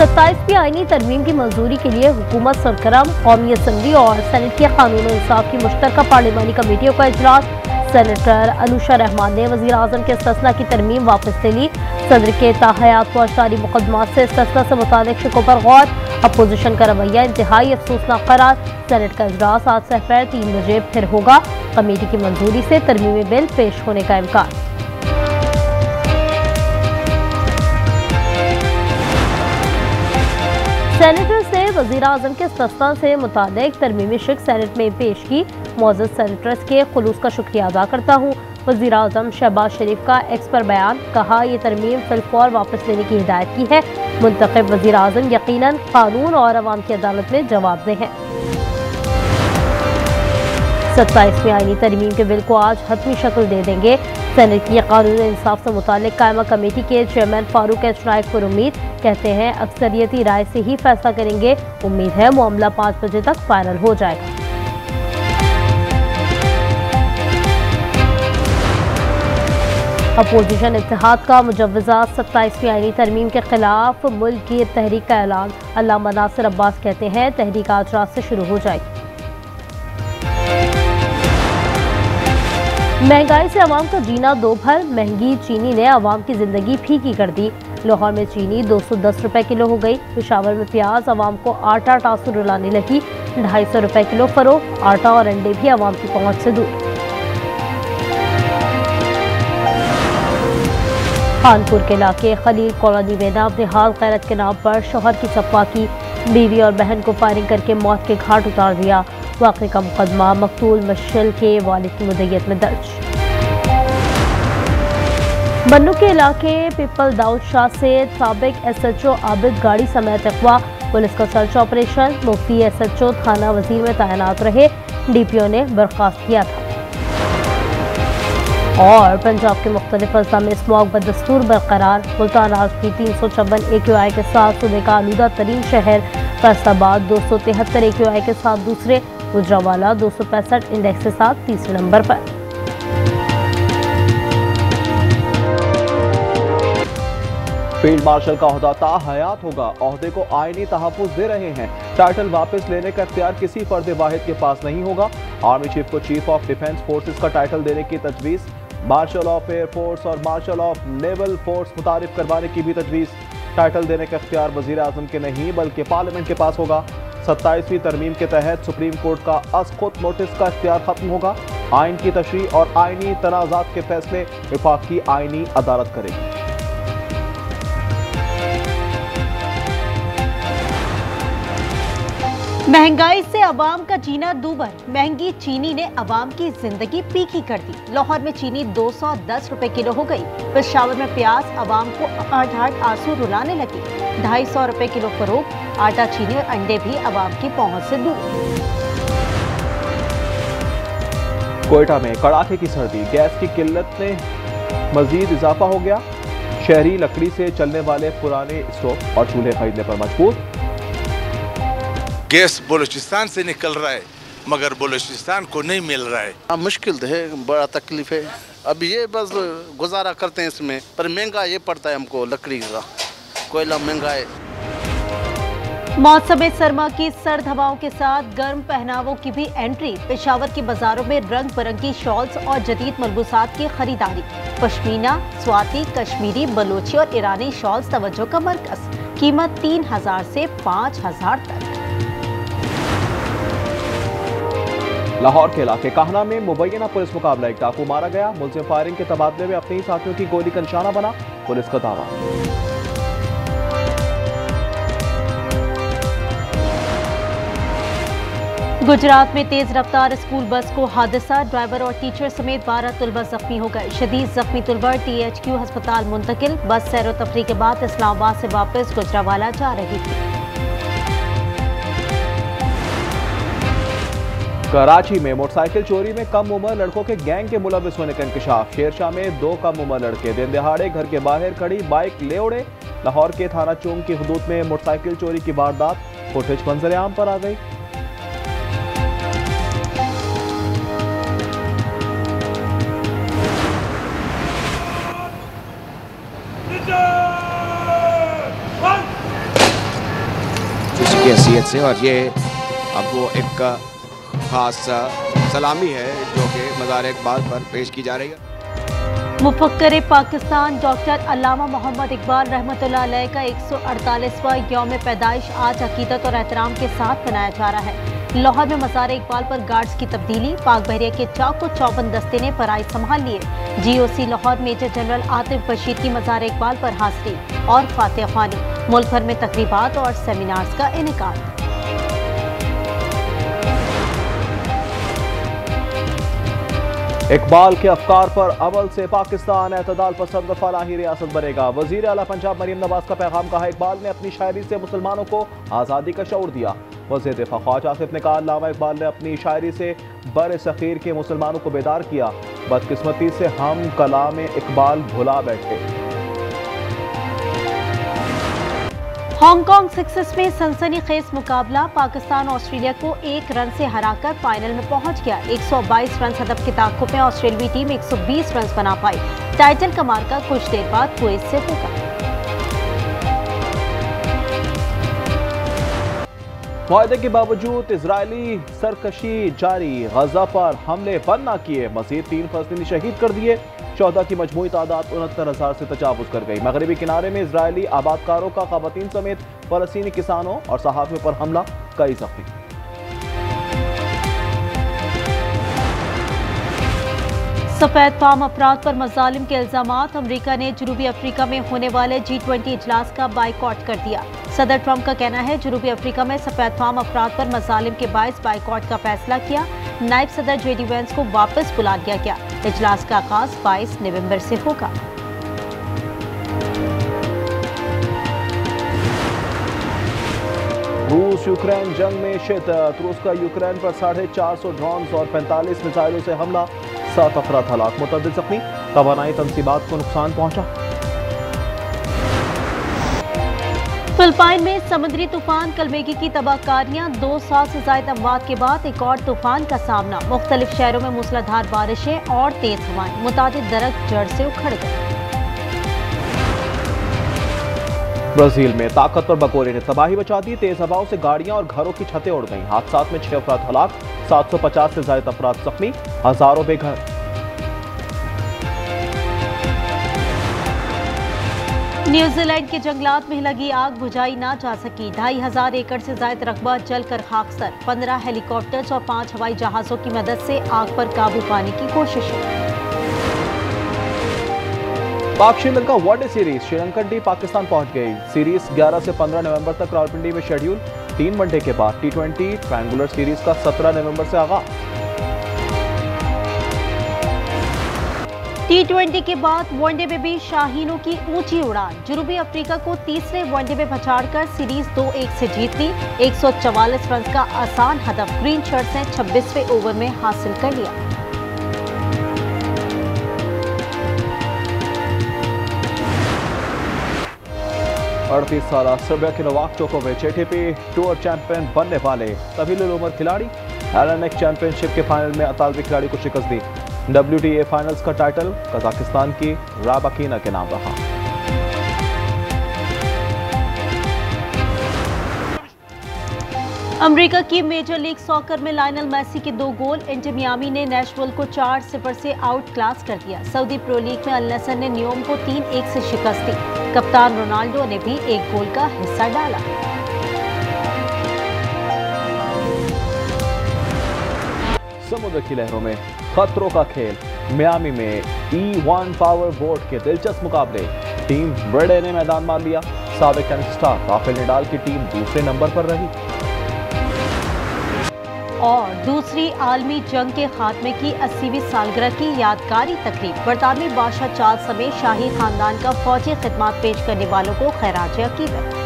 27वीं आईनी तरमीम की मंजूरी के लिए हुकूमत सरगर्म। कौमी असम्बली और सेनेट की कानून इंसाफ की मुश्तरका पार्लिमानी कमेटियों का इजलास। सेनेटर अनुशा रहमान ने वज़ीर आज़म के इस्तिस्ना की तरमीम वापस ले ली। सदर के ताहयात फौजदारी मुकदमात से इस्तिस्ना से मुतालिक शिकों पर गौर। अपोजिशन का रवैया इंतहाई अफसोसनाक करार। सेनेट का इजलास आज दोपहर 3 बजे फिर होगा। कमेटी की मंजूरी से तरमीमी बिल पेश होने का इम्कान। सेनेटर से वज़ीर आज़म के इस्तिस्ना से मुतालिक तरमीमी शिक सेनेट में पेश की। मौजूद सेनेटर्स के खुलूस का शुक्रिया अदा करता हूँ। वज़ीर आज़म शहबाज शरीफ का एक्स पर बयान, कहा यह तरमीम फिलफौर वापस लेने की हिदायत की है। मुंतखब वज़ीर आज़म यकीनन कानून और अवाम की अदालत में जवाबदेह हैं। 27वीं आईनी तरमीम के बिल को आज हतमी शक्ल दे देंगे। सेनेट की कानून इंसाफ से मुतालिक कायमा कमेटी के चेयरमैन फारूक एच नाइक पर उम्मीद, कहते हैं अक्सरियती राय से ही फैसला करेंगे। उम्मीद है मामला 5 बजे तक फाइनल हो जाएगा। अपोजिशन इत्तेहाद का मुजव्वज़ा 27वीं आईनी तरमीम के खिलाफ मुल्क की तहरीक का ऐलान। अल्लामा नासिर अब्बास कहते हैं तहरीक आज रात से शुरू हो जाएगी। महंगाई से आवाम का जीना दो भर। महंगी चीनी ने आवाम की जिंदगी फीकी कर दी। लाहौर में चीनी 210 रुपए किलो हो गई। पेशावर में प्याज आवाम को आटा टासू रुलाने लगी। 250 रुपए किलो फरोख्त। आटा और अंडे भी आवाम की पहुंच से दूर। खानपुर के इलाके खलील कॉलोनी में नाम गैरत के नाम पर शौहर की सफा की। बीवी और बहन को फायरिंग करके मौत के घाट उतार दिया। वाक़े का मुकदमा मकतूल मशल के वालिद की मुद्दत में दर्ज। बन्नू के इलाके पिपल दाऊद शाह से साबिक SHO आबिद गाड़ी समेत अगवा। पुलिस का सर्च ऑपरेशन। मुफ्ती SHO थाना वजीर में तैनात रहे। DPO ने बर्खास्त किया था। और पंजाब के मुख्तलिफ अज़ला में स्मॉग बदस्तूर बरकरार। मुल्तान आज भी 356 AQI के साथ सूबे का आलूदा तरीन शहर। फैसलाबाद 273 AQI के साथ दूसरे। गुजरावाला 265 इंडेक्स के साथ तीसरे नंबर पर। फील्ड मार्शल का ओहदा ताहयात होगा। ओहदे को आईनी तहफ़्फ़ुज़ दे रहे हैं। टाइटल वापस लेने का इख्तियार किसी फर्द वाहिद के पास नहीं होगा। आर्मी चीफ को चीफ ऑफ डिफेंस फोर्सेस का टाइटल देने की तजवीज़। मार्शल ऑफ एयर फोर्स और मार्शल ऑफ नेवल फोर्स मुतारिफ करवाने की भी तजवीज़। टाइटल देने का इख्तियार वज़ीर आज़म के नहीं बल्कि पार्लियामेंट के पास होगा। 27वीं तरमीम के तहत सुप्रीम कोर्ट का खुद नोटिस का इख्तियार खत्म होगा। आइन की तशरीह और आइनी तनाज़ात के फैसले विफाक की आइनी अदालत करेगी। महंगाई से अवाम का जीना दूभर। महंगी चीनी ने अवाम की जिंदगी फीकी कर दी। लाहौर में चीनी 210 रुपए किलो हो गई। पेशावर में प्याज अवाम को आठ आंसू रुलाने लगी। 250 रुपए किलो फरोख्त। आटा, चीनी और अंडे भी अवाम की पहुंच से दूर। कोयटा में कड़ाके की सर्दी। गैस की किल्लत में मजीद इजाफा हो गया। शहरी लकड़ी से चलने वाले पुराने स्टोव और चूल्हे खरीदने पर मजबूर। गैस बलूचिस्तान से निकल रहा है मगर बलूचिस्तान को नहीं मिल रहा है। मुश्किल है, बड़ा तकलीफ है। अब ये बस गुजारा करते हैं इसमें, पर महंगा ये पड़ता है हमको। लकड़ी का कोयला महंगा है। मौसम सरमा की सर्द हवाओं के साथ गर्म पहनावों की भी एंट्री। पेशावर की बाजारों में रंग बिरंगी शॉल्स और जदीद मलबूसात की खरीदारी। पश्मीना, स्वाति, कश्मीरी, बलोची और ईरानी शॉल्स तवज्जो का मरकज। कीमत 3000 से 5000 तक। लाहौर के इलाके काहना में मुबैना पुलिस मुकाबला। एक डाकू मारा गया। मुलजिम फायरिंग के तबादले में अपने ही साथियों की गोली का निशाना बना। पुलिस का दावा। गुजरात में तेज रफ्तार स्कूल बस को हादसा। ड्राइवर और टीचर समेत 12 तुलबा जख्मी हो गए। शदीद जख्मी तुलबा THQ अस्पताल मुंतकिल। बस सैर व तफरी के बाद इस्लामाबाद से वापस गुजरावाला जा रही थी। कराची में मोटरसाइकिल चोरी में कम उम्र लड़कों के गैंग के मुलविस होने का इंकशाफ। शेरशाह में 2 कम उम्र लड़के दिन दहाड़े घर के बाहर खड़ी बाइक ले उड़े। लाहौर के थाना चौक की हदूद में मोटरसाइकिल चोरी की वारदात। फुटेज मंजर आम पर आ गई। की हैसियत से, और ये अब वो एक ख़ास सलामी है जो कि मज़ार इकबाल पर पेश की जा रही है। मुफक्कर पाकिस्तान डॉक्टर अल्लामा मोहम्मद इकबाल रहमतुल्लाह अलैह का 148वां यौम पैदाइश आज अकीदत और एहतराम के साथ मनाया जा रहा है। लाहौर में मज़ार इकबाल पर गार्ड्स की तब्दीली, पाक बहरिया के चाको चौबंद दस्ते ने फराइज संभाल लिए। GOC Lahore major general Atif Bashir की मज़ार इकबाल पर हाजिरी और फातिहा ख्वानी। मुल्क भर में तकरीबात और सेमिनार्स का इनेकाद। इकबाल के अफकार पर अमल से पाकिस्तान एतदाल पसंद फलाही रियासत बनेगा। वजीर आला पंजाब मरीम नवाज का पैगाम। कहा, इकबाल ने अपनी शायरी से मुसलमानों को आज़ादी का शऊर दिया। वज़ीर दिफा ख्वाजा आसिफ ने कहा, अल्लामा इकबाल ने अपनी शायरी से बर सग़ीर के मुसलमानों को बेदार किया। बदकिस्मती से हम कलाम इकबाल भुला बैठे। हांगकांग सिक्सेस में सनसनीखेज मुकाबला। पाकिस्तान ऑस्ट्रेलिया को 1 रन से हराकर फाइनल में पहुंच गया। 122 रन हदफ के ताक़ुब में ऑस्ट्रेलियाई टीम 120 रन बना पाई। टाइटल का मार्का कुछ देर बाद कुवैत से होगा। मुआहदे के बावजूद इजरायली सरकशी जारी। गजा पर हमले बंद न किए। मजीद 3 फलस्तीनी शहीद कर दिए। 14 की मजमूई तादाद 69,000 से तजावुज कर गई। मगरबी किनारे में इजरायली आबादकारों का ख़वातीन समेत फलस्तीनी किसानों और सहाफ़ियों पर हमला, कई जख्मी। सफेद फार्म अपराध पर मजालिम के इल्जामात। अमरीका ने जनूबी अफ्रीका में होने वाले G20 इजलास का बाइकॉट कर दिया। सदर ट्रंप का कहना है, जनूबी अफ्रीका में सफेद फार्म अपराध पर मजालिम के बायस बाइकॉट का फैसला किया। नायब सदर JD वैंस को वापस बुला लिया गया। इजलास का आगाज 22 नवंबर से होगा। रूस यूक्रेन जंग में शिद्दत। रूस का यूक्रेन पर 450 ड्रोन और 45 मिसाइलों से हमला। 7 अफराद हलाक, मुतअद्दिद जख्मी। तवानाई तंसीबात को नुकसान पहुंचा। फिलिपाइन में समुद्री तूफान कलमेगी की तबाहकारियां। 2 साल से ज्यादा अमवात के बाद एक और तूफान का सामना। मुख्तलिफ शहरों में मूसलाधार बारिशें और तेज हवाएं। मुतादिद दरख्त जड़ से उखड़ गए। ब्राजील में ताकतवर बकोरे ने तबाही मचा दी। तेज हवाओं से गाड़ियां और घरों की छतें उड़ गईं। हादसात में 6 अफराद हलाक, 750 से ज्यादा अफराद जख्मी, हजारों बेघर। न्यूजीलैंड के जंगलात में लगी आग बुझाई ना जा सकी। 2500 एकड़ से ज्यादा रकबा जलकर खाकसर। 15 हेलीकॉप्टर्स और 5 हवाई जहाजों की मदद से आग पर काबू पाने की कोशिशें। पाक Sri Lanka one day series. Sri Lankan team Pakistan पहुंच गई। सीरीज 11 से 15 नवंबर तक रावलपिंडी में शेड्यूल। 3 वनडे के बाद T20 ट्रायंगुलर सीरीज का 17 नवंबर से आगाज। T20 के बाद वनडे में भी शाहीनों की ऊंची उड़ान। जनूबी अफ्रीका को तीसरे वनडे में पछाड़कर सीरीज 2-1 से जीत ली। 144 रन का आसान हदफ ग्रीन शर्ट्स ने 26वें ओवर में हासिल कर लिया। अड़तीस साल सर्बिया के नोवाक जोकोविच ATP टूर चैंपियन बनने वाले तवील उम्र खिलाड़ी। LMX चैंपियनशिप के फाइनल में अतालवी खिलाड़ी को शिकस्त दी। WTA फाइनल्स का टाइटल कजाकिस्तान की राबाकीना के नाम रहा। अमेरिका की मेजर लीग सॉकर में लायनल मेसी के 2 गोल। इंटर मियामी ने नैशविल को 4-0 से आउट क्लास कर दिया। सऊदी प्रो लीग में अल नसर ने न्योम को 3-1 से शिकस्त दी। कप्तान रोनाल्डो ने भी 1 गोल का हिस्सा डाला। समुद्र की लहरों में खतरों का खेल। मियामी में E1 पावर बोट के दिलचस्प मुकाबले। टीम ब्रेडे ने मैदान मार लिया। साबिक टेनिस स्टार राफेल नडाल की टीम दूसरे नंबर पर रही। और दूसरी आलमी जंग के खात्मे की 80वीं सालगिरह की यादगारी तकरीब। बरतानवी बादशाह चार्ल्स समेत शाही खानदान का फौजी खिदमात पेश करने वालों को खैराज अकीदत।